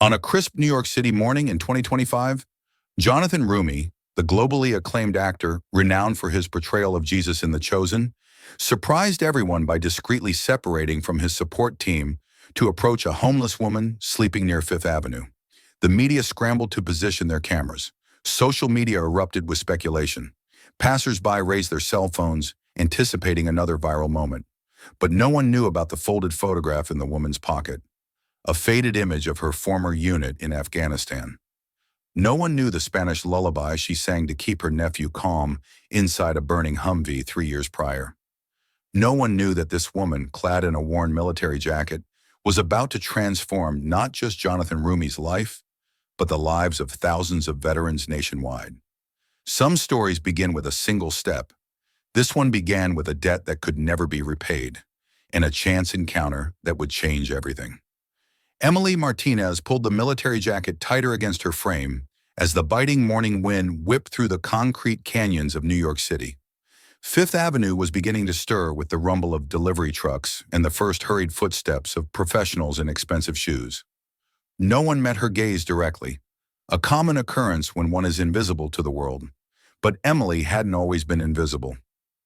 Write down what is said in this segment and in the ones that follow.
On a crisp New York City morning in 2025, Jonathan Roumie, the globally acclaimed actor renowned for his portrayal of Jesus in The Chosen, surprised everyone by discreetly separating from his support team to approach a homeless woman sleeping near Fifth Avenue. The media scrambled to position their cameras. Social media erupted with speculation. Passers-by raised their cell phones, anticipating another viral moment. But no one knew about the folded photograph in the woman's pocket, a faded image of her former unit in Afghanistan. No one knew the Spanish lullaby she sang to keep her nephew calm inside a burning Humvee 3 years prior. No one knew that this woman, clad in a worn military jacket, was about to transform not just Jonathan Roumie's life, but the lives of thousands of veterans nationwide. Some stories begin with a single step. This one began with a debt that could never be repaid, and a chance encounter that would change everything. Emily Martinez pulled the military jacket tighter against her frame as the biting morning wind whipped through the concrete canyons of New York City. Fifth Avenue was beginning to stir with the rumble of delivery trucks and the first hurried footsteps of professionals in expensive shoes. No one met her gaze directly, a common occurrence when one is invisible to the world. But Emily hadn't always been invisible.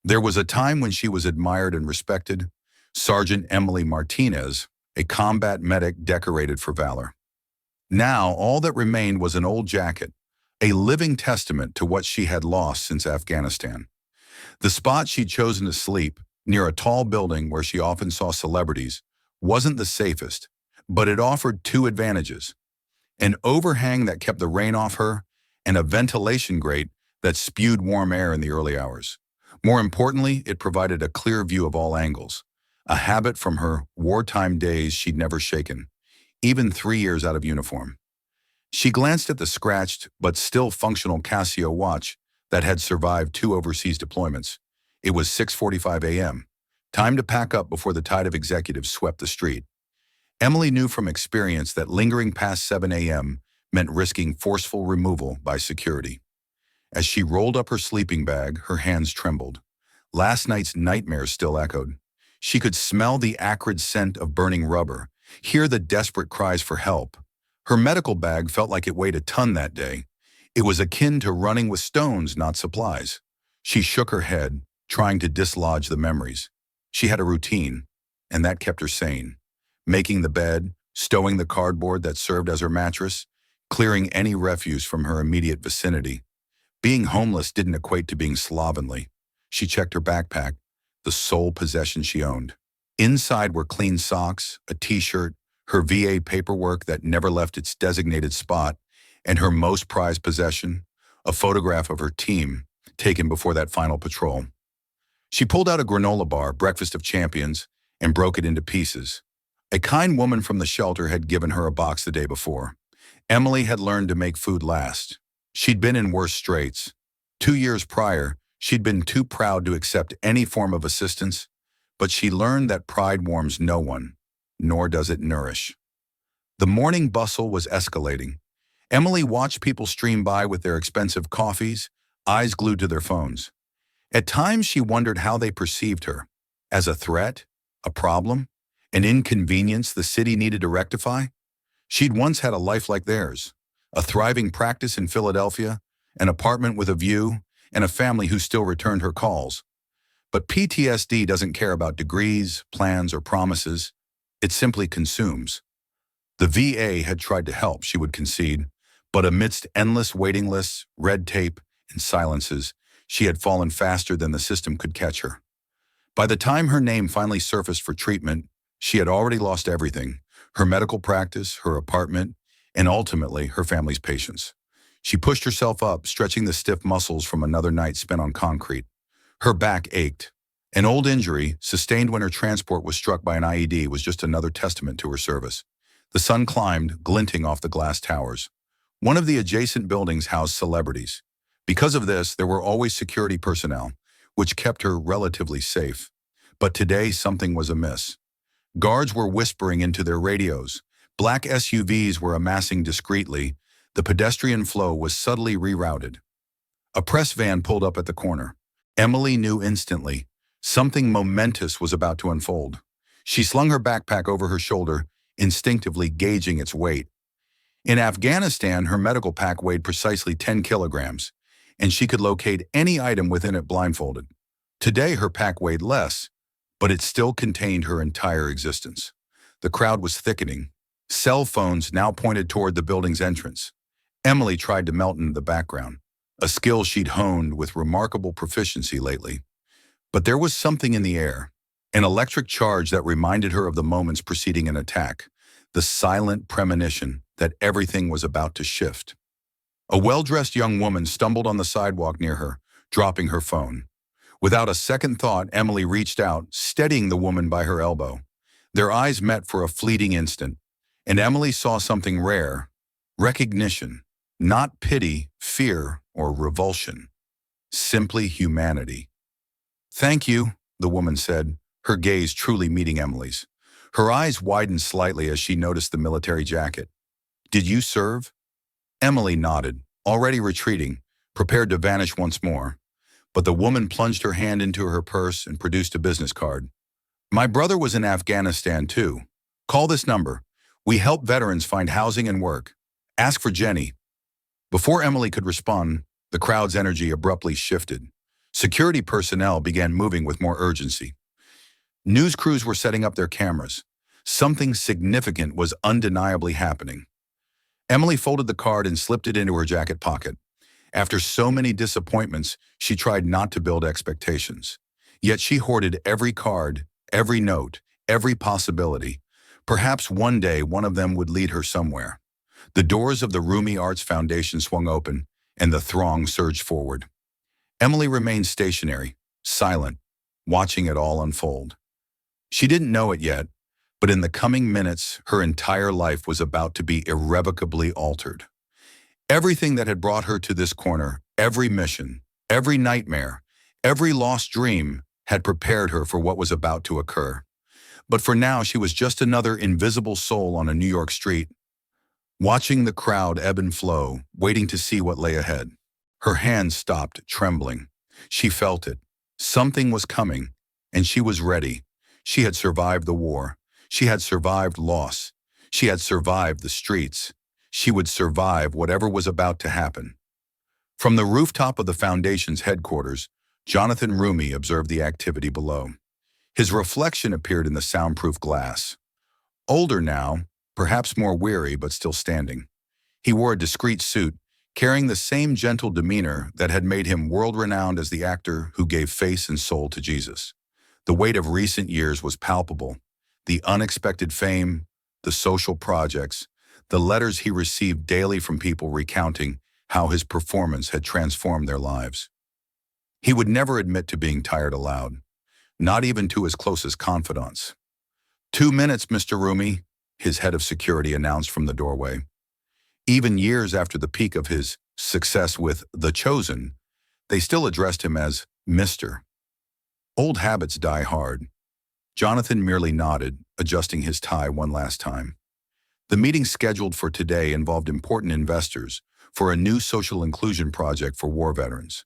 There was a time when she was admired and respected, Sergeant Emily Martinez, a combat medic decorated for valor. Now, all that remained was an old jacket, a living testament to what she had lost since Afghanistan. The spot she'd chosen to sleep, near a tall building where she often saw celebrities, wasn't the safest, but it offered two advantages: an overhang that kept the rain off her, and a ventilation grate that spewed warm air in the early hours. More importantly, it provided a clear view of all angles, a habit from her wartime days she'd never shaken, even 3 years out of uniform. She glanced at the scratched but still functional Casio watch that had survived 2 overseas deployments. It was 6:45 a.m., time to pack up before the tide of executives swept the street. Emily knew from experience that lingering past 7 a.m. meant risking forceful removal by security. As she rolled up her sleeping bag, her hands trembled. Last night's nightmares still echoed. She could smell the acrid scent of burning rubber, hear the desperate cries for help. Her medical bag felt like it weighed a ton that day. It was akin to running with stones, not supplies. She shook her head, trying to dislodge the memories. She had a routine, and that kept her sane. Making the bed, stowing the cardboard that served as her mattress, clearing any refuse from her immediate vicinity. Being homeless didn't equate to being slovenly. She checked her backpack, the sole possession she owned. Inside were clean socks, a t-shirt, her VA paperwork that never left its designated spot, and her most prized possession, a photograph of her team, taken before that final patrol. She pulled out a granola bar, breakfast of champions, and broke it into pieces. A kind woman from the shelter had given her a box the day before. Emily had learned to make food last. She'd been in worse straits. 2 years prior, she'd been too proud to accept any form of assistance, but she learned that pride warms no one, nor does it nourish. The morning bustle was escalating. Emily watched people stream by with their expensive coffees, eyes glued to their phones. At times, she wondered how they perceived her. As a threat? A problem? An inconvenience the city needed to rectify? She'd once had a life like theirs. A thriving practice in Philadelphia, an apartment with a view, and a family who still returned her calls. But PTSD doesn't care about degrees, plans, or promises. It simply consumes. The VA had tried to help, she would concede, but amidst endless waiting lists, red tape, and silences, she had fallen faster than the system could catch her. By the time her name finally surfaced for treatment, she had already lost everything: her medical practice, her apartment, and ultimately her family's patience. She pushed herself up, stretching the stiff muscles from another night spent on concrete. Her back ached. An old injury, sustained when her transport was struck by an IED, was just another testament to her service. The sun climbed, glinting off the glass towers. One of the adjacent buildings housed celebrities. Because of this, there were always security personnel, which kept her relatively safe. But today, something was amiss. Guards were whispering into their radios. Black SUVs were amassing discreetly. The pedestrian flow was subtly rerouted. A press van pulled up at the corner. Emily knew instantly something momentous was about to unfold. She slung her backpack over her shoulder, instinctively gauging its weight. In Afghanistan, her medical pack weighed precisely 10 kilograms, and she could locate any item within it blindfolded. Today, her pack weighed less, but it still contained her entire existence. The crowd was thickening. Cell phones now pointed toward the building's entrance. Emily tried to melt into the background, a skill she'd honed with remarkable proficiency lately. But there was something in the air, an electric charge that reminded her of the moments preceding an attack, the silent premonition that everything was about to shift. A well-dressed young woman stumbled on the sidewalk near her, dropping her phone. Without a second thought, Emily reached out, steadying the woman by her elbow. Their eyes met for a fleeting instant, and Emily saw something rare: recognition, not pity, fear, or revulsion. Simply humanity. "Thank you," the woman said, her gaze truly meeting Emily's. Her eyes widened slightly as she noticed the military jacket. "Did you serve?" Emily nodded, already retreating, prepared to vanish once more. But the woman plunged her hand into her purse and produced a business card. "My brother was in Afghanistan too. Call this number. We help veterans find housing and work. Ask for Jenny." Before Emily could respond, the crowd's energy abruptly shifted. Security personnel began moving with more urgency. News crews were setting up their cameras. Something significant was undeniably happening. Emily folded the card and slipped it into her jacket pocket. After so many disappointments, she tried not to build expectations. Yet she hoarded every card, every note, every possibility. Perhaps one day one of them would lead her somewhere. The doors of the Roumie Arts Foundation swung open, and the throng surged forward. Emily remained stationary, silent, watching it all unfold. She didn't know it yet, but in the coming minutes, her entire life was about to be irrevocably altered. Everything that had brought her to this corner, every mission, every nightmare, every lost dream, had prepared her for what was about to occur. But for now, she was just another invisible soul on a New York street, watching the crowd ebb and flow, waiting to see what lay ahead. Her hands stopped, trembling. She felt it. Something was coming, and she was ready. She had survived the war. She had survived loss. She had survived the streets. She would survive whatever was about to happen. From the rooftop of the Foundation's headquarters, Jonathan Roumie observed the activity below. His reflection appeared in the soundproof glass. Older now, perhaps more weary but still standing. He wore a discreet suit, carrying the same gentle demeanor that had made him world-renowned as the actor who gave face and soul to Jesus. The weight of recent years was palpable. The unexpected fame, the social projects, the letters he received daily from people recounting how his performance had transformed their lives. He would never admit to being tired aloud, not even to his closest confidants. 2 minutes, Mr. Roumie," his head of security announced from the doorway. Even years after the peak of his success with The Chosen, they still addressed him as Mr. Old habits die hard. Jonathan merely nodded, adjusting his tie one last time. The meeting scheduled for today involved important investors for a new social inclusion project for war veterans,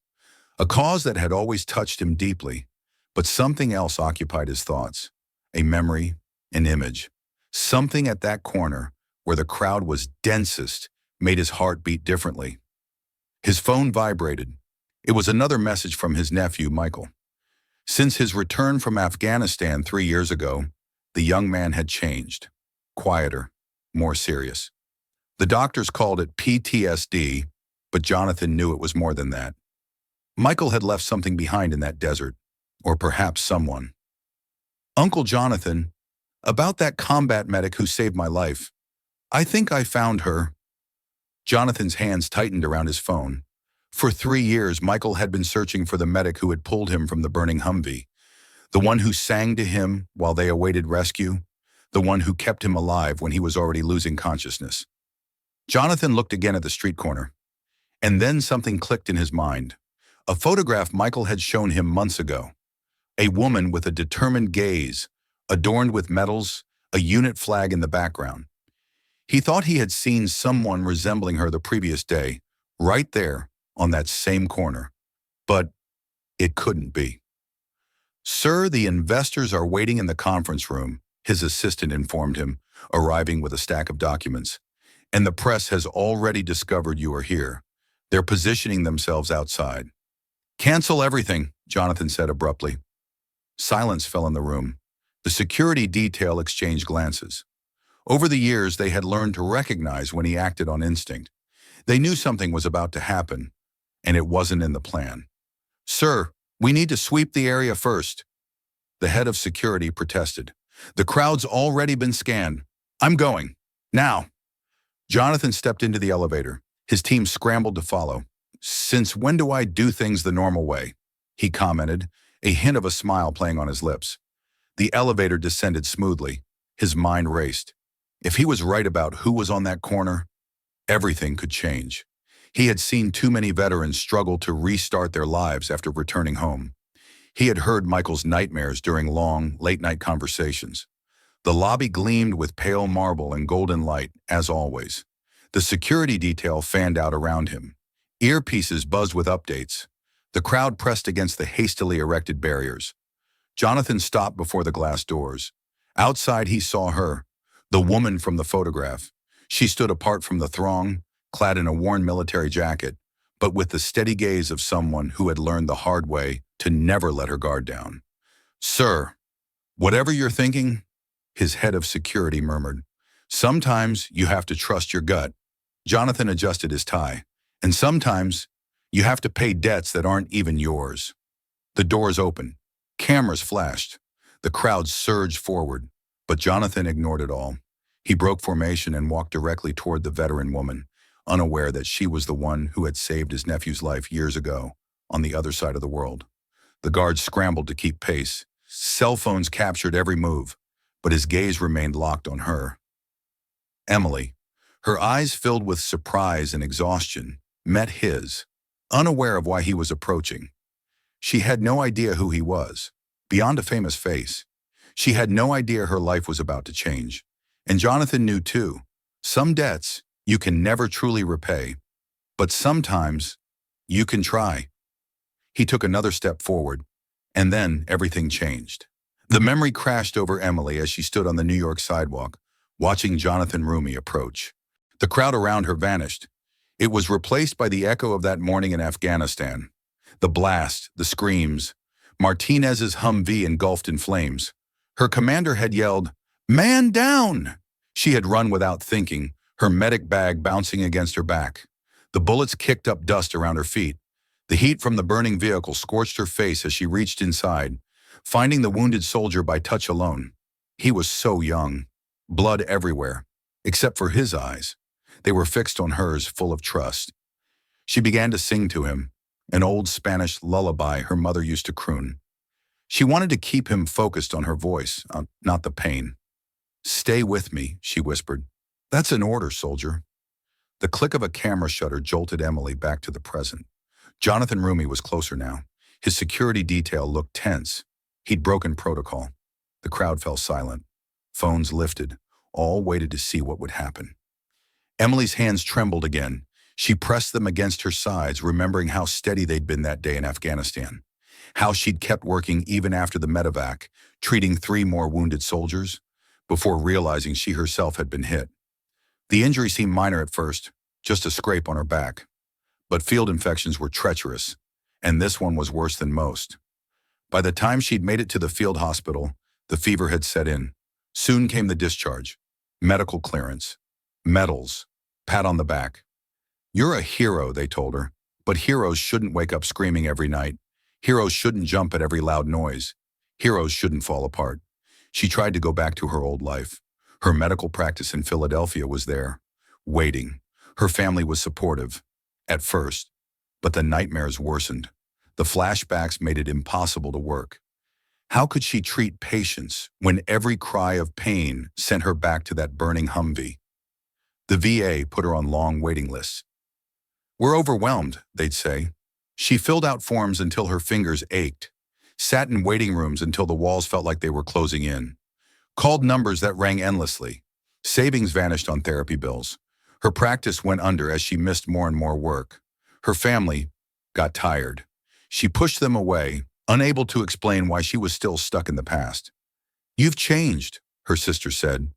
a cause that had always touched him deeply, but something else occupied his thoughts, a memory, an image. Something at that corner, where the crowd was densest, made his heart beat differently. His phone vibrated. It was another message from his nephew, Michael. Since his return from Afghanistan 3 years ago, the young man had changed, quieter, more serious. The doctors called it PTSD, but Jonathan knew it was more than that. Michael had left something behind in that desert, or perhaps someone. "Uncle Jonathan, about that combat medic who saved my life. I think I found her." Jonathan's hands tightened around his phone. For 3 years, Michael had been searching for the medic who had pulled him from the burning Humvee, the one who sang to him while they awaited rescue, the one who kept him alive when he was already losing consciousness. Jonathan looked again at the street corner, and then something clicked in his mind. A photograph Michael had shown him months ago. A woman with a determined gaze, adorned with medals, a unit flag in the background. He thought he had seen someone resembling her the previous day, right there, on that same corner. But it couldn't be. "Sir, the investors are waiting in the conference room," his assistant informed him, arriving with a stack of documents. And the press has already discovered you are here. They're positioning themselves outside. Cancel everything, Jonathan said abruptly. Silence fell in the room. The security detail exchanged glances. Over the years, they had learned to recognize when he acted on instinct. They knew something was about to happen, and it wasn't in the plan. Sir, we need to sweep the area first. The head of security protested. The crowd's already been scanned. I'm going. Now. Jonathan stepped into the elevator. His team scrambled to follow. Since when do I do things the normal way? He commented, a hint of a smile playing on his lips. The elevator descended smoothly. His mind raced. If he was right about who was on that corner, everything could change. He had seen too many veterans struggle to restart their lives after returning home. He had heard Michael's nightmares during long, late-night conversations. The lobby gleamed with pale marble and golden light, as always. The security detail fanned out around him. Earpieces buzzed with updates. The crowd pressed against the hastily erected barriers. Jonathan stopped before the glass doors. Outside he saw her, the woman from the photograph. She stood apart from the throng, clad in a worn military jacket, but with the steady gaze of someone who had learned the hard way to never let her guard down. Sir, whatever you're thinking, his head of security murmured. Sometimes you have to trust your gut. Jonathan adjusted his tie. And sometimes you have to pay debts that aren't even yours. The doors opened. Cameras flashed. The crowd surged forward, but Jonathan ignored it all. He broke formation and walked directly toward the veteran woman, unaware that she was the one who had saved his nephew's life years ago, on the other side of the world. The guards scrambled to keep pace. Cell phones captured every move, but his gaze remained locked on her. Emily, her eyes filled with surprise and exhaustion, met his, unaware of why he was approaching. She had no idea who he was, beyond a famous face. She had no idea her life was about to change. And Jonathan knew too, some debts you can never truly repay, but sometimes you can try. He took another step forward, and then everything changed. The memory crashed over Emily as she stood on the New York sidewalk, watching Jonathan Roumie approach. The crowd around her vanished. It was replaced by the echo of that morning in Afghanistan. The blast, the screams, Martinez's Humvee engulfed in flames. Her commander had yelled, "Man down!" She had run without thinking, her medic bag bouncing against her back. The bullets kicked up dust around her feet. The heat from the burning vehicle scorched her face as she reached inside, finding the wounded soldier by touch alone. He was so young, blood everywhere, except for his eyes. They were fixed on hers, full of trust. She began to sing to him, an old Spanish lullaby her mother used to croon. She wanted to keep him focused on her voice, not the pain. "Stay with me," she whispered. "That's an order, soldier." The click of a camera shutter jolted Emily back to the present. Jonathan Roumie was closer now. His security detail looked tense. He'd broken protocol. The crowd fell silent. Phones lifted. All waited to see what would happen. Emily's hands trembled again. She pressed them against her sides, remembering how steady they'd been that day in Afghanistan. How she'd kept working even after the medevac, treating 3 more wounded soldiers, before realizing she herself had been hit. The injury seemed minor at first, just a scrape on her back. But field infections were treacherous, and this one was worse than most. By the time she'd made it to the field hospital, the fever had set in. Soon came the discharge, medical clearance, medals, pat on the back. "You're a hero," they told her, but heroes shouldn't wake up screaming every night. Heroes shouldn't jump at every loud noise. Heroes shouldn't fall apart. She tried to go back to her old life. Her medical practice in Philadelphia was there, waiting. Her family was supportive, at first, but the nightmares worsened. The flashbacks made it impossible to work. How could she treat patients when every cry of pain sent her back to that burning Humvee? The VA put her on long waiting lists. "We're overwhelmed," they'd say. She filled out forms until her fingers ached, sat in waiting rooms until the walls felt like they were closing in, called numbers that rang endlessly. Savings vanished on therapy bills. Her practice went under as she missed more and more work. Her family got tired. She pushed them away, unable to explain why she was still stuck in the past. "You've changed," her sister said,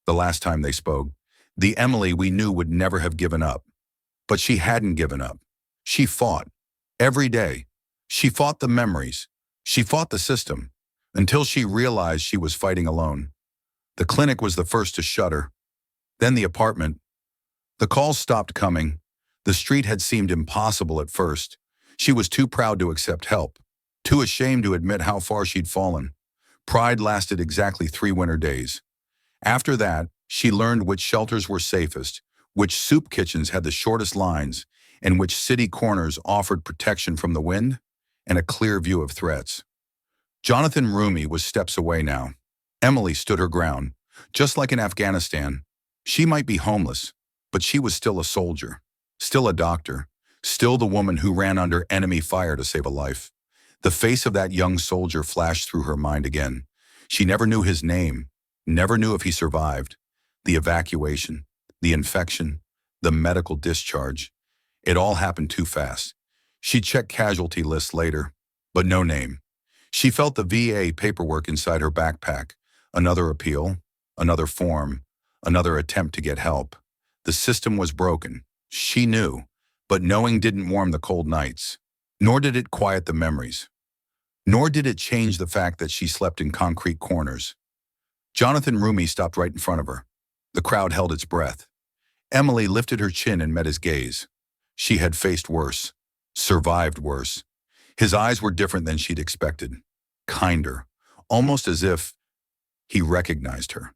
the last time they spoke. The Emily we knew would never have given up. But she hadn't given up. She fought. Every day. She fought the memories. She fought the system. Until she realized she was fighting alone. The clinic was the first to shudder. Then the apartment. The calls stopped coming. The street had seemed impossible at first. She was too proud to accept help. Too ashamed to admit how far she'd fallen. Pride lasted exactly 3 winter days. After that, she learned which shelters were safest, which soup kitchens had the shortest lines, and which city corners offered protection from the wind and a clear view of threats. Jonathan Roumie was steps away now. Emily stood her ground. Just like in Afghanistan, she might be homeless, but she was still a soldier, still a doctor, still the woman who ran under enemy fire to save a life. The face of that young soldier flashed through her mind again. She never knew his name, never knew if he survived. The evacuation, the infection, the medical discharge. It all happened too fast. She checked casualty lists later, but no name. She felt the VA paperwork inside her backpack. Another appeal, another form, another attempt to get help. The system was broken. She knew, but knowing didn't warm the cold nights. Nor did it quiet the memories. Nor did it change the fact that she slept in concrete corners. Jonathan Roumie stopped right in front of her. The crowd held its breath. Emily lifted her chin and met his gaze. She had faced worse, survived worse. His eyes were different than she'd expected. Kinder, almost as if he recognized her.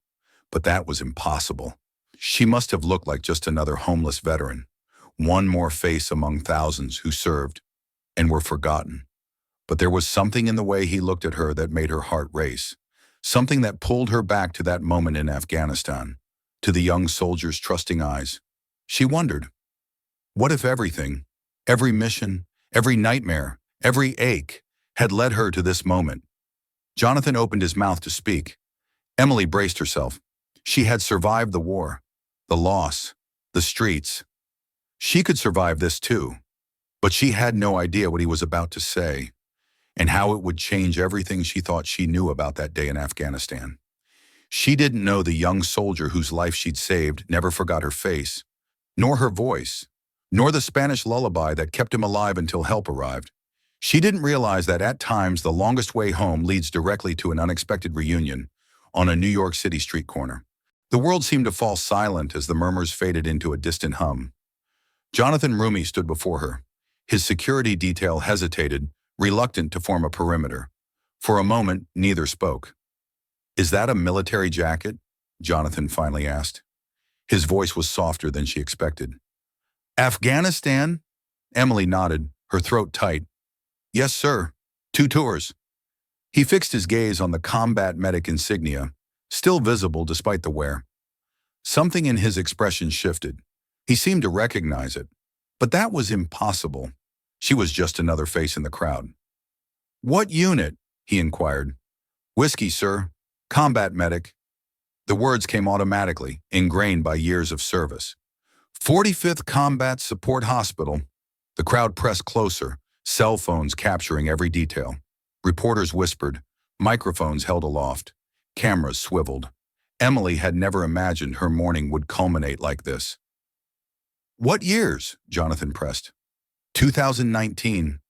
But that was impossible. She must have looked like just another homeless veteran. One more face among thousands who served and were forgotten. But there was something in the way he looked at her that made her heart race. Something that pulled her back to that moment in Afghanistan, to the young soldier's trusting eyes. She wondered, what if everything, every mission, every nightmare, every ache, had led her to this moment? Jonathan opened his mouth to speak. Emily braced herself. She had survived the war, the loss, the streets. She could survive this too. But she had no idea what he was about to say, and how it would change everything she thought she knew about that day in Afghanistan. She didn't know the young soldier whose life she'd saved never forgot her face, nor her voice, nor the Spanish lullaby that kept him alive until help arrived. She didn't realize that at times the longest way home leads directly to an unexpected reunion on a New York City street corner. The world seemed to fall silent as the murmurs faded into a distant hum. Jonathan Roumie stood before her. His security detail hesitated, reluctant to form a perimeter. For a moment, neither spoke. "Is that a military jacket?" Jonathan finally asked. His voice was softer than she expected. "Afghanistan?" Emily nodded, her throat tight. "Yes, sir. 2 tours." He fixed his gaze on the combat medic insignia, still visible despite the wear. Something in his expression shifted. He seemed to recognize it. But that was impossible. She was just another face in the crowd. "What unit?" he inquired. "Whiskey, sir. Combat medic." The words came automatically, ingrained by years of service. 45th Combat Support Hospital. The crowd pressed closer, cell phones capturing every detail. Reporters whispered, microphones held aloft, cameras swiveled. Emily had never imagined her morning would culminate like this. "What years?" Jonathan pressed. 2019.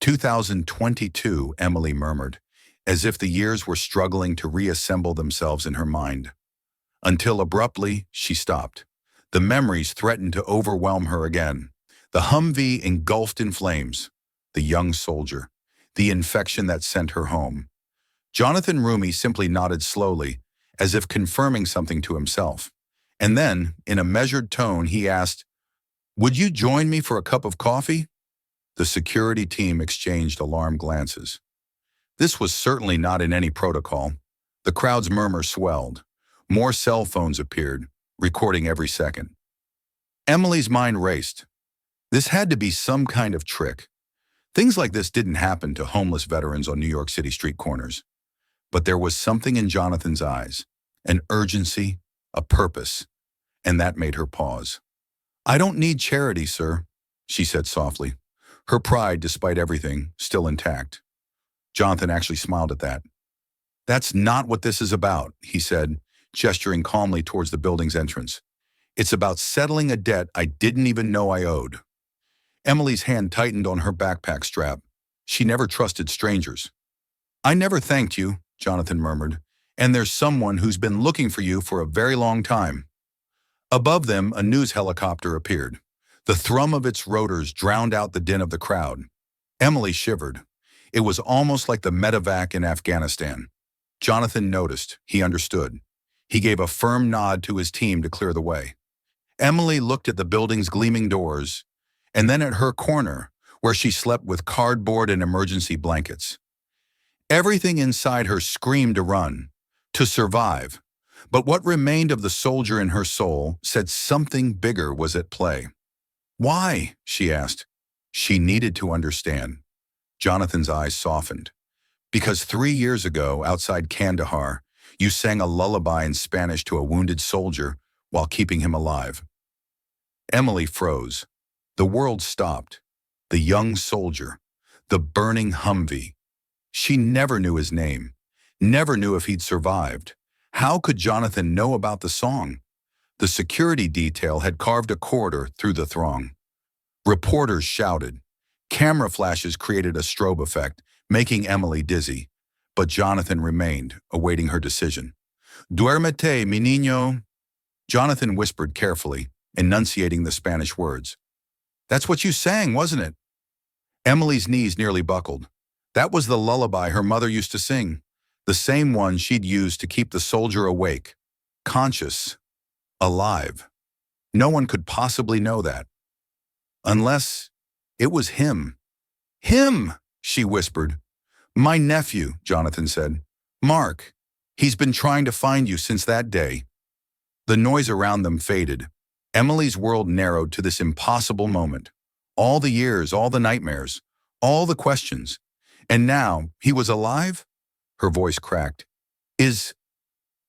2022, Emily murmured, as if the years were struggling to reassemble themselves in her mind. Until abruptly, she stopped. The memories threatened to overwhelm her again. The Humvee engulfed in flames. The young soldier. The infection that sent her home. Jonathan Roumie simply nodded slowly, as if confirming something to himself. And then, in a measured tone, he asked, "Would you join me for a cup of coffee?" The security team exchanged alarmed glances. This was certainly not in any protocol. The crowd's murmur swelled. More cell phones appeared, recording every second. Emily's mind raced. This had to be some kind of trick. Things like this didn't happen to homeless veterans on New York City street corners. But there was something in Jonathan's eyes, an urgency, a purpose, and that made her pause. "I don't need charity, sir," she said softly, her pride, despite everything, still intact. Jonathan actually smiled at that. "That's not what this is about," he said, gesturing calmly towards the building's entrance. It's about settling a debt I didn't even know I owed. Emily's hand tightened on her backpack strap. She never trusted strangers. I never thanked you, Jonathan murmured, and there's someone who's been looking for you for a very long time. Above them, a news helicopter appeared. The thrum of its rotors drowned out the din of the crowd. Emily shivered. It was almost like the medevac in Afghanistan. Jonathan noticed. He understood. He gave a firm nod to his team to clear the way. Emily looked at the building's gleaming doors, and then at her corner, where she slept with cardboard and emergency blankets. Everything inside her screamed to run, to survive. But what remained of the soldier in her soul said something bigger was at play. Why? She asked. She needed to understand. Jonathan's eyes softened. Because 3 years ago, outside Kandahar, you sang a lullaby in Spanish to a wounded soldier while keeping him alive. Emily froze. The world stopped. The young soldier. The burning Humvee. She never knew his name. Never knew if he'd survived. How could Jonathan know about the song? The security detail had carved a corridor through the throng. Reporters shouted. Camera flashes created a strobe effect, making Emily dizzy. But Jonathan remained, awaiting her decision. Duérmete, mi niño. Jonathan whispered carefully, enunciating the Spanish words. That's what you sang, wasn't it? Emily's knees nearly buckled. That was the lullaby her mother used to sing, the same one she'd used to keep the soldier awake, conscious, alive. No one could possibly know that. Unless it was him. Him, she whispered. My nephew, Jonathan said. Mark. He's been trying to find you since that day. The noise around them faded. Emily's world narrowed to this impossible moment. All the years, all the nightmares, all the questions. And now, he was alive? Her voice cracked. Is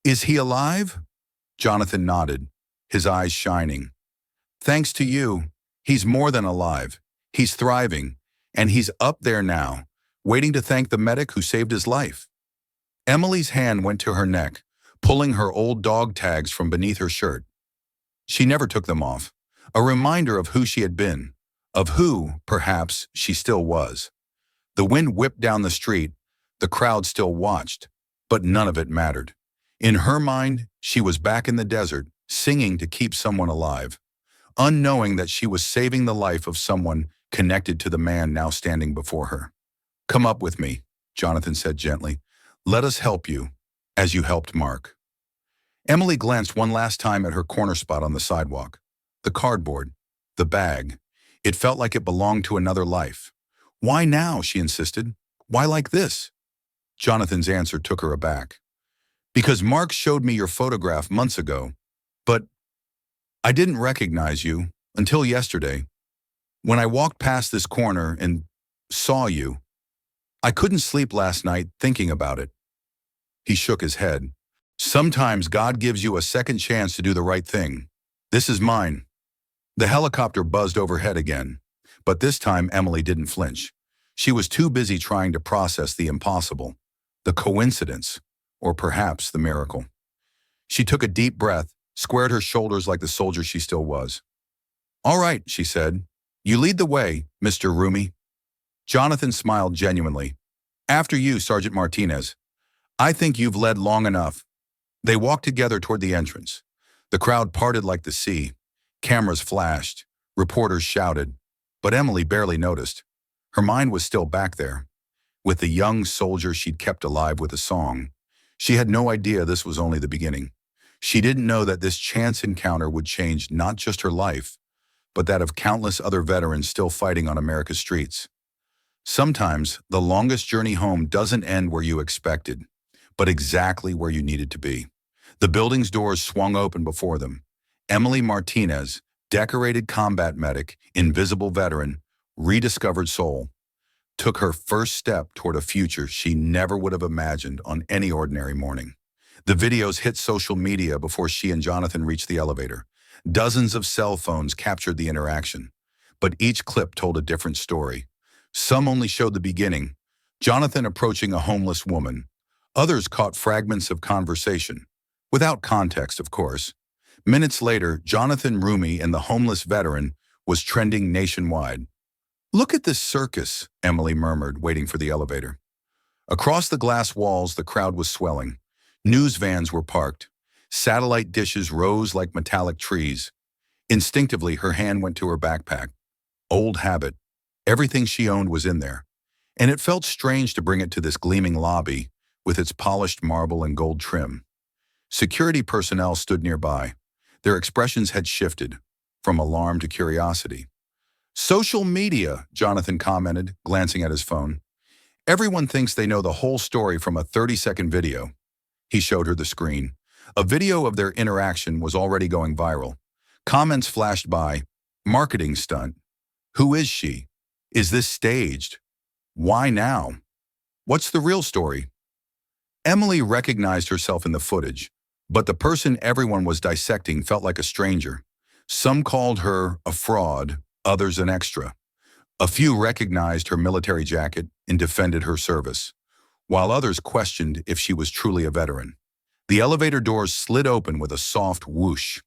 he alive? Jonathan nodded, his eyes shining. Thanks to you, he's more than alive. He's thriving, and he's up there now, waiting to thank the medic who saved his life. Emily's hand went to her neck, pulling her old dog tags from beneath her shirt. She never took them off, a reminder of who she had been, of who, perhaps, she still was. The wind whipped down the street. The crowd still watched, but none of it mattered. In her mind, she was back in the desert, singing to keep someone alive, unknowing that she was saving the life of someone connected to the man now standing before her. Come up with me, Jonathan said gently. Let us help you, as you helped Mark. Emily glanced one last time at her corner spot on the sidewalk. The cardboard, the bag. It felt like it belonged to another life. Why now, she insisted. Why like this? Jonathan's answer took her aback. Because Mark showed me your photograph months ago, but I didn't recognize you until yesterday. When I walked past this corner and saw you, I couldn't sleep last night thinking about it. He shook his head. Sometimes God gives you a second chance to do the right thing. This is mine. The helicopter buzzed overhead again, but this time Emily didn't flinch. She was too busy trying to process the impossible, the coincidence, or perhaps the miracle. She took a deep breath, squared her shoulders like the soldier she still was. All right, she said. You lead the way, Mr. Roumie. Jonathan smiled genuinely. After you, Sergeant Martinez. I think you've led long enough. They walked together toward the entrance. The crowd parted like the sea. Cameras flashed. Reporters shouted. But Emily barely noticed. Her mind was still back there, with the young soldier she'd kept alive with a song. She had no idea this was only the beginning. She didn't know that this chance encounter would change not just her life, but that of countless other veterans still fighting on America's streets. Sometimes, the longest journey home doesn't end where you expected, but exactly where you needed to be. The building's doors swung open before them. Emily Martinez, decorated combat medic, invisible veteran, rediscovered soul, took her first step toward a future she never would have imagined on any ordinary morning. The videos hit social media before she and Jonathan reached the elevator. Dozens of cell phones captured the interaction, but each clip told a different story. Some only showed the beginning, Jonathan approaching a homeless woman. Others caught fragments of conversation, without context, of course. Minutes later, Jonathan Roumie and the homeless veteran was trending nationwide. "Look at this circus," Emily murmured, waiting for the elevator. Across the glass walls, the crowd was swelling. News vans were parked. Satellite dishes rose like metallic trees. Instinctively, her hand went to her backpack. Old habit. Everything she owned was in there. And it felt strange to bring it to this gleaming lobby with its polished marble and gold trim. Security personnel stood nearby. Their expressions had shifted, from alarm to curiosity. "Social media," Jonathan commented, glancing at his phone. "Everyone thinks they know the whole story from a 30-second video." He showed her the screen. A video of their interaction was already going viral. Comments flashed by. "Marketing stunt. Who is she? Is this staged? Why now? What's the real story?" Emily recognized herself in the footage, but the person everyone was dissecting felt like a stranger. Some called her a fraud, others an extra. A few recognized her military jacket and defended her service, while others questioned if she was truly a veteran. The elevator doors slid open with a soft whoosh.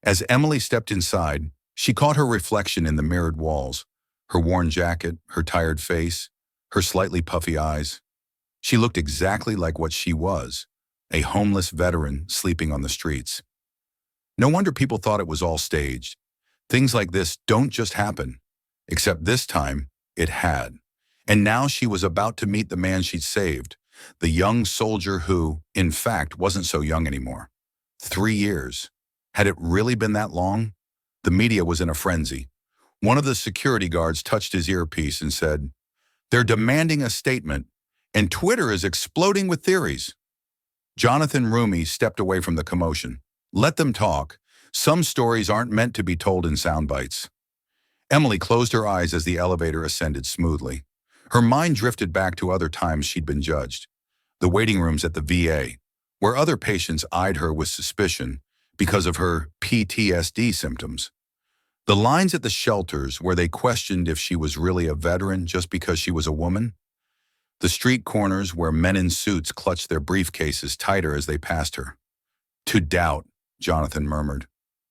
As Emily stepped inside, she caught her reflection in the mirrored walls, her worn jacket, her tired face, her slightly puffy eyes. She looked exactly like what she was, a homeless veteran sleeping on the streets. No wonder people thought it was all staged. Things like this don't just happen. Except this time, it had. And now she was about to meet the man she'd saved, the young soldier who, in fact, wasn't so young anymore. 3 years. Had it really been that long? The media was in a frenzy. One of the security guards touched his earpiece and said, "They're demanding a statement, and Twitter is exploding with theories." Jonathan Roumie stepped away from the commotion. "Let them talk. Some stories aren't meant to be told in sound bites." Emily closed her eyes as the elevator ascended smoothly. Her mind drifted back to other times she'd been judged. The waiting rooms at the VA, where other patients eyed her with suspicion because of her PTSD symptoms. The lines at the shelters where they questioned if she was really a veteran just because she was a woman. The street corners where men in suits clutched their briefcases tighter as they passed her. "To doubt," Jonathan murmured.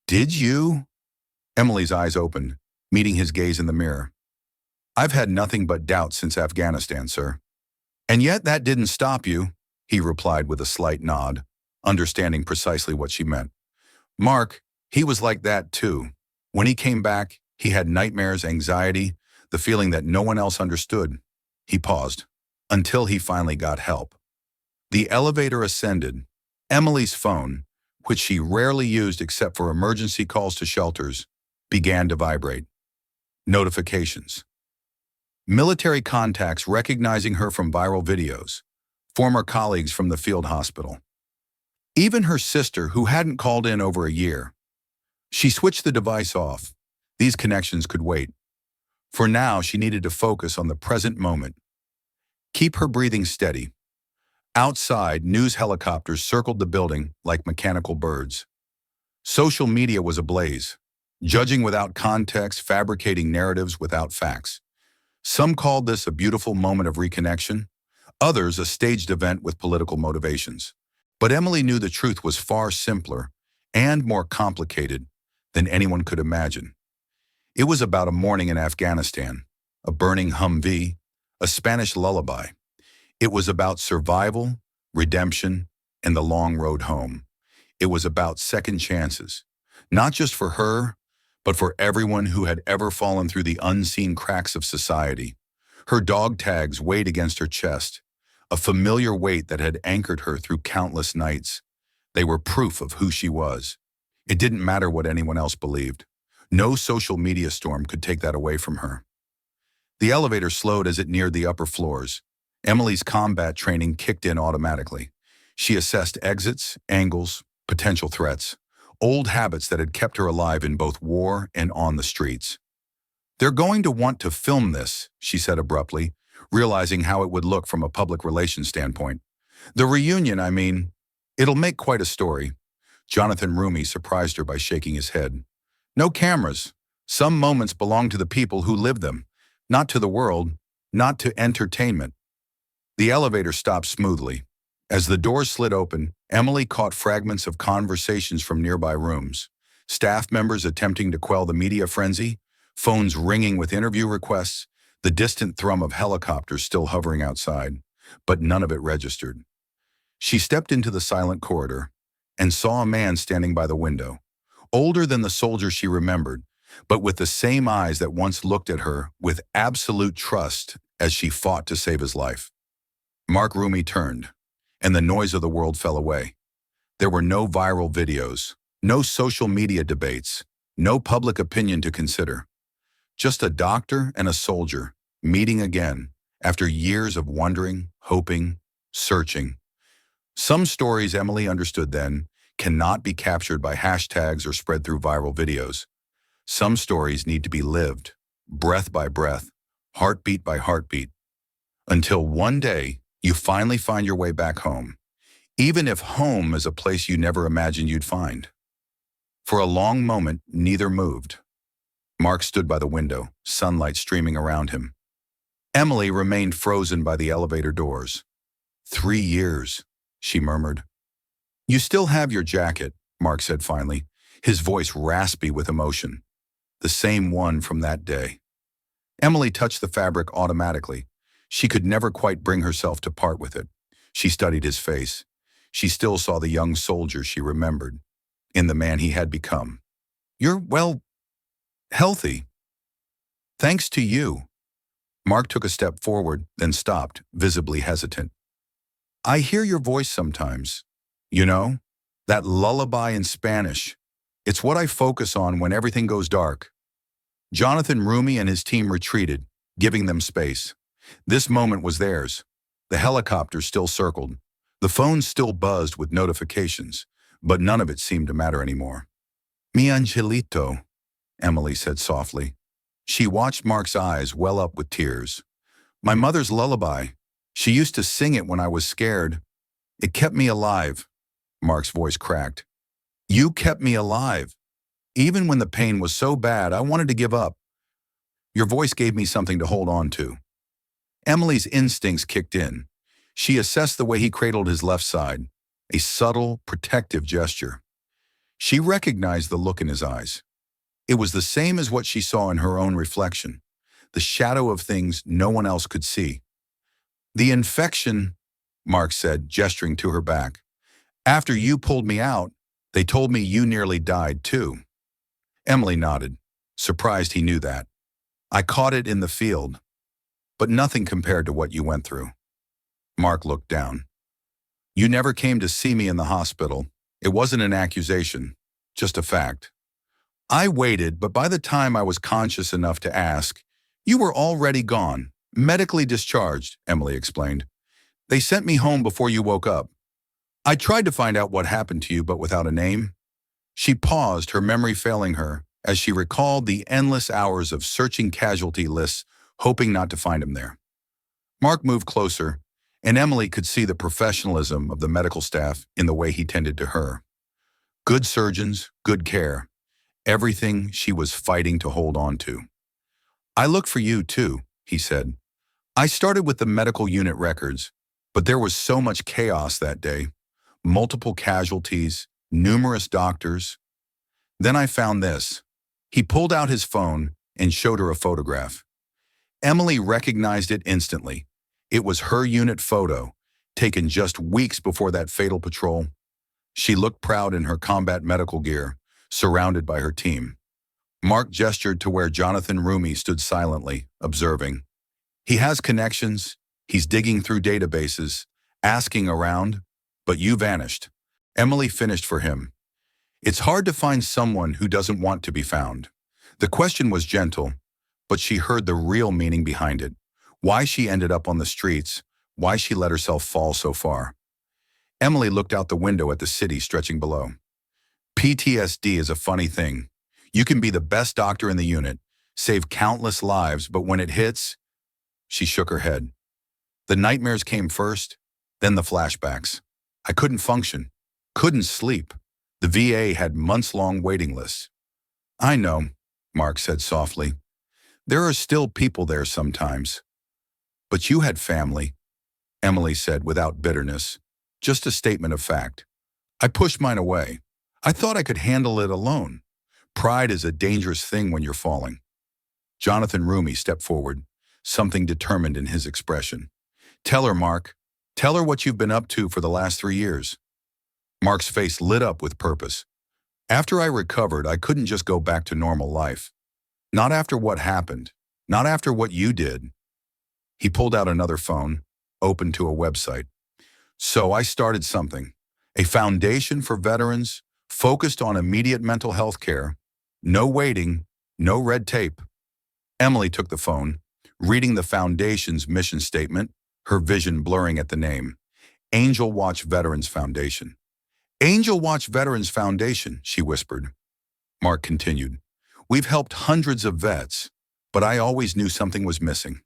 "Did you?" Emily's eyes opened, meeting his gaze in the mirror. "I've had nothing but doubt since Afghanistan, sir." "And yet that didn't stop you," he replied with a slight nod, understanding precisely what she meant. "Mark, he was like that too. When he came back, he had nightmares, anxiety, the feeling that no one else understood." He paused, until he finally got help. The elevator ascended. Emily's phone, which she rarely used except for emergency calls to shelters, began to vibrate. Notifications. Military contacts recognizing her from viral videos. Former colleagues from the field hospital. Even her sister, who hadn't called in over a year. She switched the device off. These connections could wait. For now, she needed to focus on the present moment. Keep her breathing steady. Outside, news helicopters circled the building like mechanical birds. Social media was ablaze, judging without context, fabricating narratives without facts. Some called this a beautiful moment of reconnection, others a staged event with political motivations. But Emily knew the truth was far simpler and more complicated than anyone could imagine. It was about a morning in Afghanistan, a burning Humvee, a Spanish lullaby. It was about survival, redemption, and the long road home. It was about second chances, not just for her, but for everyone who had ever fallen through the unseen cracks of society. Her dog tags weighed against her chest, a familiar weight that had anchored her through countless nights. They were proof of who she was. It didn't matter what anyone else believed. No social media storm could take that away from her. The elevator slowed as it neared the upper floors. Emily's combat training kicked in automatically. She assessed exits, angles, potential threats, old habits that had kept her alive in both war and on the streets. "They're going to want to film this," she said abruptly, realizing how it would look from a public relations standpoint. "The reunion, I mean. It'll make quite a story." Jonathan Roumie surprised her by shaking his head. "No cameras. Some moments belong to the people who live them, not to the world, not to entertainment." The elevator stopped smoothly. As the door slid open, Emily caught fragments of conversations from nearby rooms. Staff members attempting to quell the media frenzy, phones ringing with interview requests, the distant thrum of helicopters still hovering outside, but none of it registered. She stepped into the silent corridor and saw a man standing by the window, older than the soldier she remembered, but with the same eyes that once looked at her with absolute trust as she fought to save his life. Mark Roumie turned, and the noise of the world fell away. There were no viral videos, no social media debates, no public opinion to consider. Just a doctor and a soldier meeting again after years of wondering, hoping, searching. Some stories, Emily understood then, cannot be captured by hashtags or spread through viral videos. Some stories need to be lived, breath by breath, heartbeat by heartbeat, until one day you finally find your way back home, even if home is a place you never imagined you'd find. For a long moment, neither moved. Mark stood by the window, sunlight streaming around him. Emily remained frozen by the elevator doors. 3 years, she murmured. You still have your jacket, Mark said finally, his voice raspy with emotion. The same one from that day. Emily touched the fabric automatically. She could never quite bring herself to part with it. She studied his face. She still saw the young soldier she remembered, in the man he had become. You're, well, healthy. Thanks to you. Mark took a step forward, then stopped, visibly hesitant. I hear your voice sometimes. You know, that lullaby in Spanish. It's what I focus on when everything goes dark. Jonathan Roumie and his team retreated, giving them space. This moment was theirs. The helicopters still circled. The phones still buzzed with notifications, but none of it seemed to matter anymore. Mi angelito, Emily said softly. She watched Mark's eyes well up with tears. My mother's lullaby. She used to sing it when I was scared. It kept me alive. Mark's voice cracked. You kept me alive. Even when the pain was so bad, I wanted to give up. Your voice gave me something to hold on to. Emily's instincts kicked in. She assessed the way he cradled his left side, a subtle, protective gesture. She recognized the look in his eyes. It was the same as what she saw in her own reflection, the shadow of things no one else could see. The infection, Mark said, gesturing to her back. After you pulled me out, they told me you nearly died too. Emily nodded, surprised he knew that. I caught it in the field, but nothing compared to what you went through. Mark looked down. You never came to see me in the hospital. It wasn't an accusation, just a fact. I waited, but by the time I was conscious enough to ask, you were already gone, medically discharged, Emily explained. They sent me home before you woke up. I tried to find out what happened to you, but without a name. She paused, her memory failing her, as she recalled the endless hours of searching casualty lists, hoping not to find him there. Mark moved closer, and Emily could see the professionalism of the medical staff in the way he tended to her. Good surgeons, good care, everything she was fighting to hold on to. I looked for you too, he said. I started with the medical unit records, but there was so much chaos that day. Multiple casualties, numerous doctors. Then I found this. He pulled out his phone and showed her a photograph. Emily recognized it instantly. It was her unit photo, taken just weeks before that fatal patrol. She looked proud in her combat medical gear, surrounded by her team. Mark gestured to where Jonathan Roumie stood silently, observing. He has connections, he's digging through databases, asking around, but you vanished. Emily finished for him. It's hard to find someone who doesn't want to be found. The question was gentle, but she heard the real meaning behind it. Why she ended up on the streets, why she let herself fall so far. Emily looked out the window at the city stretching below. PTSD is a funny thing. You can be the best doctor in the unit, save countless lives, but when it hits, she shook her head. The nightmares came first, then the flashbacks. I couldn't function, couldn't sleep. The VA had months-long waiting lists. I know, Mark said softly. There are still people there sometimes. But you had family, Emily said without bitterness. Just a statement of fact. I pushed mine away. I thought I could handle it alone. Pride is a dangerous thing when you're falling. Jonathan Roumie stepped forward, something determined in his expression. Tell her, Mark. Tell her what you've been up to for the last 3 years. Mark's face lit up with purpose. After I recovered, I couldn't just go back to normal life. Not after what happened. Not after what you did. He pulled out another phone, opened to a website. So I started something. A foundation for veterans, focused on immediate mental health care. No waiting, no red tape. Emily took the phone, reading the foundation's mission statement, her vision blurring at the name. Angel Watch Veterans Foundation. Angel Watch Veterans Foundation, she whispered. Mark continued. We've helped hundreds of vets, but I always knew something was missing.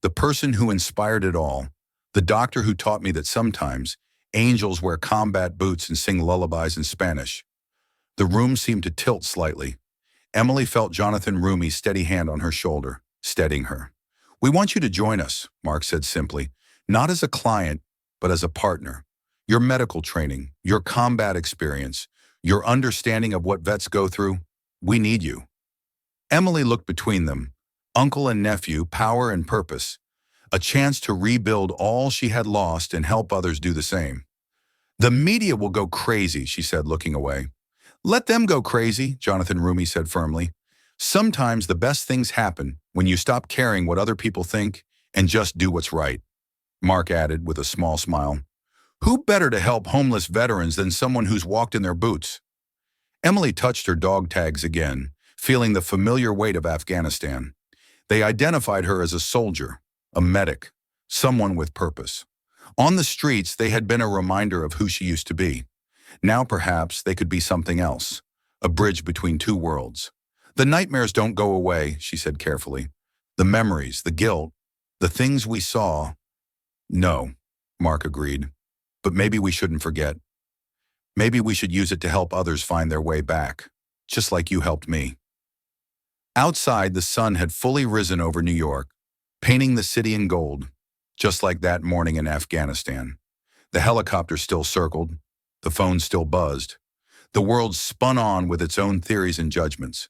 The person who inspired it all, the doctor who taught me that sometimes angels wear combat boots and sing lullabies in Spanish. The room seemed to tilt slightly. Emily felt Jonathan Roumie's steady hand on her shoulder, steadying her. We want you to join us, Mark said simply, not as a client, but as a partner. Your medical training, your combat experience, your understanding of what vets go through, we need you. Emily looked between them, uncle and nephew, power and purpose, a chance to rebuild all she had lost and help others do the same. The media will go crazy, she said, looking away. Let them go crazy, Jonathan Roumie said firmly. Sometimes the best things happen when you stop caring what other people think and just do what's right. Mark added with a small smile. Who better to help homeless veterans than someone who's walked in their boots? Emily touched her dog tags again, feeling the familiar weight of Afghanistan. They identified her as a soldier, a medic, someone with purpose. On the streets, they had been a reminder of who she used to be. Now perhaps they could be something else, a bridge between two worlds. The nightmares don't go away, she said carefully. The memories, the guilt, the things we saw. No, Mark agreed. But maybe we shouldn't forget. Maybe we should use it to help others find their way back, just like you helped me. Outside, the sun had fully risen over New York, painting the city in gold, just like that morning in Afghanistan. The helicopter still circled, the phone still buzzed. The world spun on with its own theories and judgments.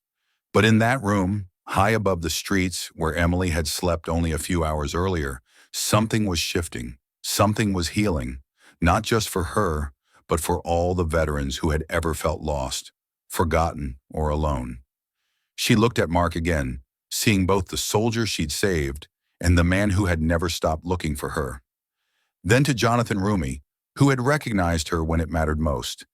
But in that room, high above the streets where Emily had slept only a few hours earlier, something was shifting, something was healing, not just for her, but for all the veterans who had ever felt lost, forgotten, or alone. She looked at Mark again, seeing both the soldier she'd saved and the man who had never stopped looking for her. Then to Jonathan Roumie, who had recognized her when it mattered most,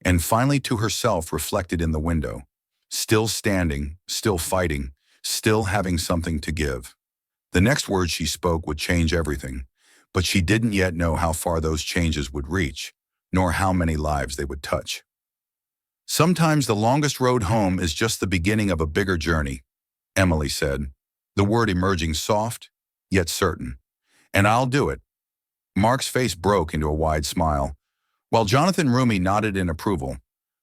and finally to herself reflected in the window, still standing, still fighting, still having something to give. The next words she spoke would change everything, but she didn't yet know how far those changes would reach, nor how many lives they would touch. Sometimes the longest road home is just the beginning of a bigger journey, Emily said, the word emerging soft, yet certain. And I'll do it. Mark's face broke into a wide smile, while Jonathan Roumie nodded in approval.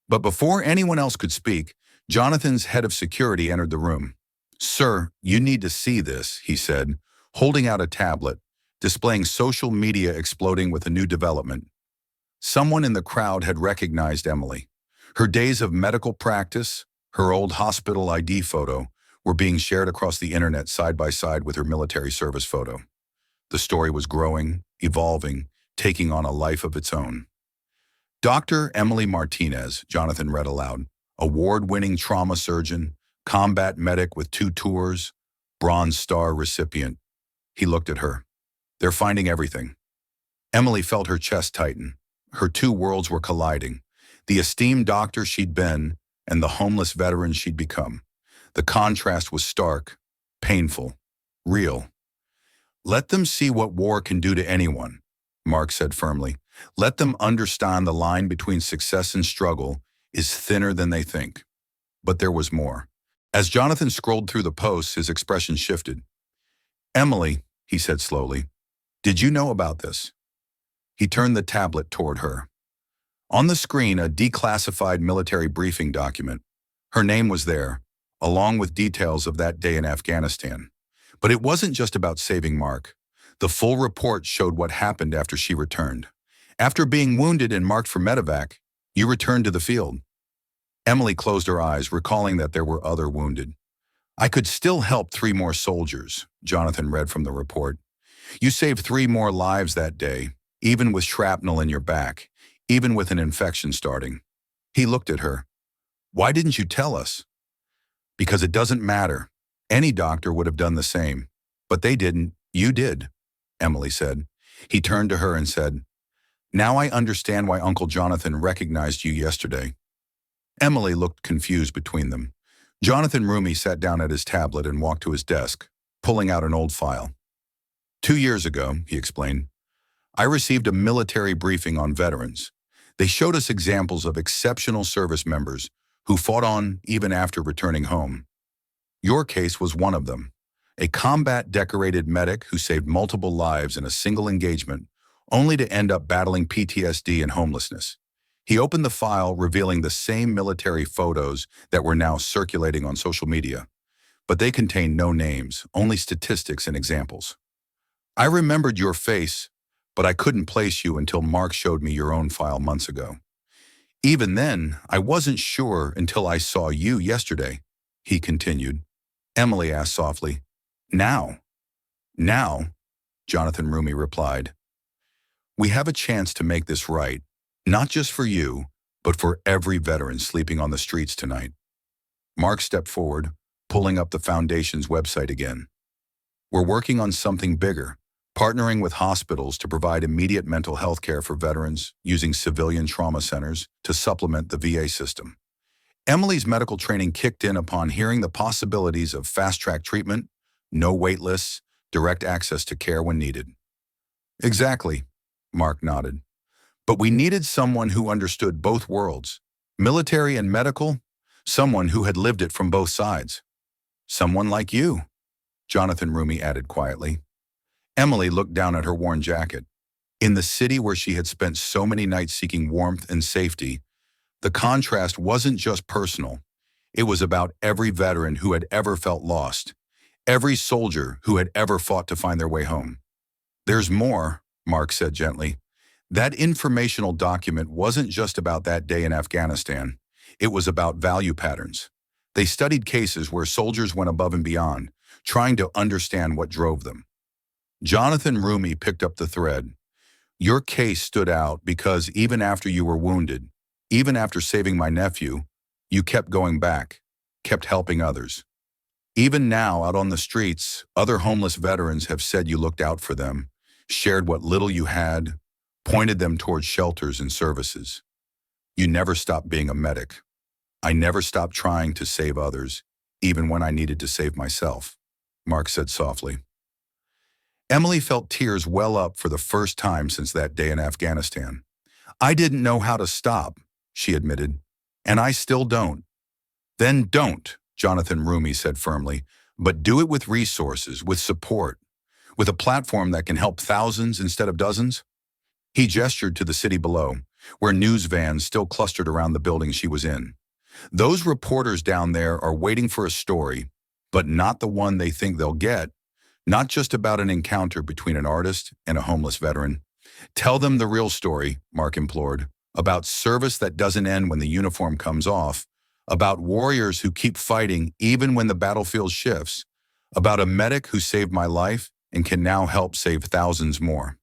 But before anyone else could speak, Jonathan's head of security entered the room. Sir, you need to see this, he said, holding out a tablet, displaying social media exploding with a new development. Someone in the crowd had recognized Emily. Her days of medical practice, her old hospital ID photo, were being shared across the internet side by side with her military service photo. The story was growing, evolving, taking on a life of its own. Dr. Emily Martinez, Jonathan read aloud, award-winning trauma surgeon, combat medic with 2 tours, Bronze Star recipient. He looked at her. They're finding everything. Emily felt her chest tighten. Her 2 worlds were colliding. The esteemed doctor she'd been and the homeless veteran she'd become. The contrast was stark, painful, real. Let them see what war can do to anyone, Mark said firmly. Let them understand the line between success and struggle is thinner than they think. But there was more. As Jonathan scrolled through the posts, his expression shifted. Emily, he said slowly, did you know about this? He turned the tablet toward her. On the screen, a declassified military briefing document. Her name was there, along with details of that day in Afghanistan. But it wasn't just about saving Mark. The full report showed what happened after she returned. After being wounded and marked for medevac, you returned to the field. Emily closed her eyes, recalling that there were other wounded. I could still help 3 more soldiers, Jonathan read from the report. You saved 3 more lives that day, even with shrapnel in your back, even with an infection starting. He looked at her. Why didn't you tell us? Because it doesn't matter. Any doctor would have done the same. But they didn't. You did, Emily said. He turned to her and said, Now I understand why Uncle Jonathan recognized you yesterday. Emily looked confused between them. Jonathan Roumie sat down at his tablet and walked to his desk, pulling out an old file. 2 years ago, he explained, I received a military briefing on veterans. They showed us examples of exceptional service members who fought on even after returning home. Your case was one of them, a combat-decorated medic who saved multiple lives in a single engagement, only to end up battling PTSD and homelessness. He opened the file, revealing the same military photos that were now circulating on social media, but they contained no names, only statistics and examples. I remembered your face, but I couldn't place you until Mark showed me your own file months ago. Even then, I wasn't sure until I saw you yesterday, he continued. Emily asked softly, Now? Now? Jonathan Roumie replied. We have a chance to make this right, not just for you, but for every veteran sleeping on the streets tonight. Mark stepped forward, pulling up the Foundation's website again. We're working on something bigger, partnering with hospitals to provide immediate mental health care for veterans using civilian trauma centers to supplement the VA system. Emily's medical training kicked in upon hearing the possibilities of fast-track treatment, no wait lists, direct access to care when needed. Exactly, Mark nodded. But we needed someone who understood both worlds, military and medical, someone who had lived it from both sides. Someone like you, Jonathan Roumie added quietly. Emily looked down at her worn jacket. In the city where she had spent so many nights seeking warmth and safety, the contrast wasn't just personal. It was about every veteran who had ever felt lost, every soldier who had ever fought to find their way home. There's more, Mark said gently. That informational document wasn't just about that day in Afghanistan. It was about value patterns. They studied cases where soldiers went above and beyond, trying to understand what drove them. Jonathan Roumie picked up the thread. Your case stood out because even after you were wounded, even after saving my nephew, you kept going back, kept helping others. Even now, out on the streets, other homeless veterans have said you looked out for them, shared what little you had, pointed them towards shelters and services. You never stopped being a medic. I never stopped trying to save others, even when I needed to save myself, Mark said softly. Emily felt tears well up for the first time since that day in Afghanistan. I didn't know how to stop, she admitted, and I still don't. Then don't, Jonathan Roumie said firmly, but do it with resources, with support, with a platform that can help thousands instead of dozens. He gestured to the city below, where news vans still clustered around the building she was in. Those reporters down there are waiting for a story, but not the one they think they'll get. Not just about an encounter between an artist and a homeless veteran. Tell them the real story, Mark implored, about service that doesn't end when the uniform comes off, about warriors who keep fighting even when the battlefield shifts, about a medic who saved my life and can now help save thousands more.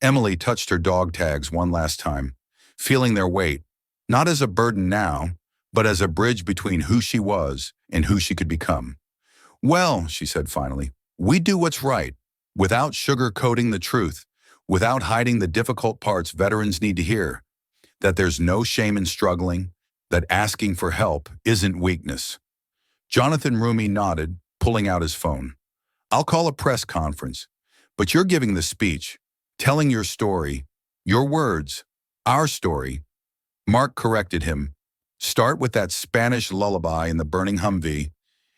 Emily touched her dog tags one last time, feeling their weight, not as a burden now, but as a bridge between who she was and who she could become. Well, she said finally, we do what's right, without sugarcoating the truth, without hiding the difficult parts veterans need to hear, that there's no shame in struggling, that asking for help isn't weakness. Jonathan Roumie nodded, pulling out his phone. I'll call a press conference, but you're giving the speech, telling your story, your words, our story. Mark corrected him. Start with that Spanish lullaby in the burning Humvee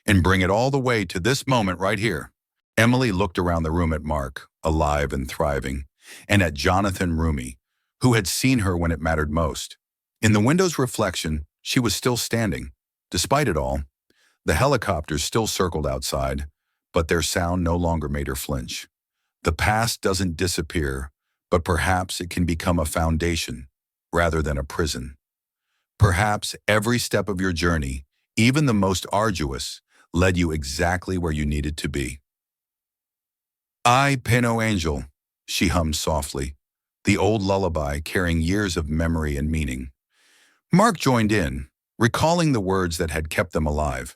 and bring it all the way to this moment right here. Emily looked around the room at Mark, alive and thriving, and at Jonathan Roumie, who had seen her when it mattered most. In the window's reflection, she was still standing. Despite it all, the helicopters still circled outside, but their sound no longer made her flinch. The past doesn't disappear, but perhaps it can become a foundation rather than a prison. Perhaps every step of your journey, even the most arduous, led you exactly where you needed to be. I, Pino Angel, she hummed softly, the old lullaby carrying years of memory and meaning. Mark joined in, recalling the words that had kept them alive.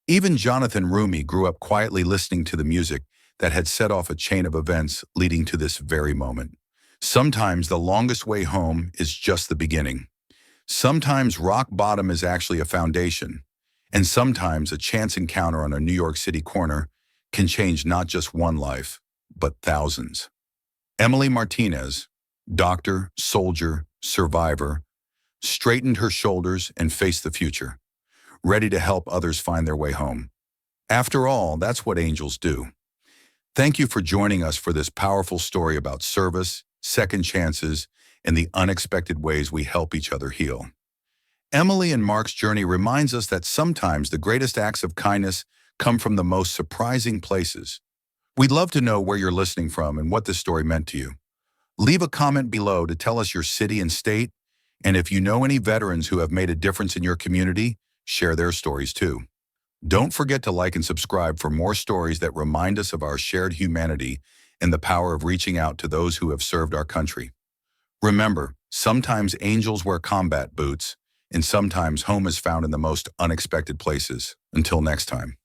Even Jonathan Roumie grew up quietly listening to the music that had set off a chain of events leading to this very moment. Sometimes the longest way home is just the beginning. Sometimes rock bottom is actually a foundation, and sometimes a chance encounter on a New York City corner can change not just one life, but thousands. Emily Martinez, doctor, soldier, survivor, straightened her shoulders and faced the future, ready to help others find their way home. After all, that's what angels do. Thank you for joining us for this powerful story about service, second chances, and the unexpected ways we help each other heal. Emily and Mark's journey reminds us that sometimes the greatest acts of kindness come from the most surprising places. We'd love to know where you're listening from and what this story meant to you. Leave a comment below to tell us your city and state, and if you know any veterans who have made a difference in your community, share their stories too. Don't forget to like and subscribe for more stories that remind us of our shared humanity and the power of reaching out to those who have served our country. Remember, sometimes angels wear combat boots, and sometimes home is found in the most unexpected places. Until next time.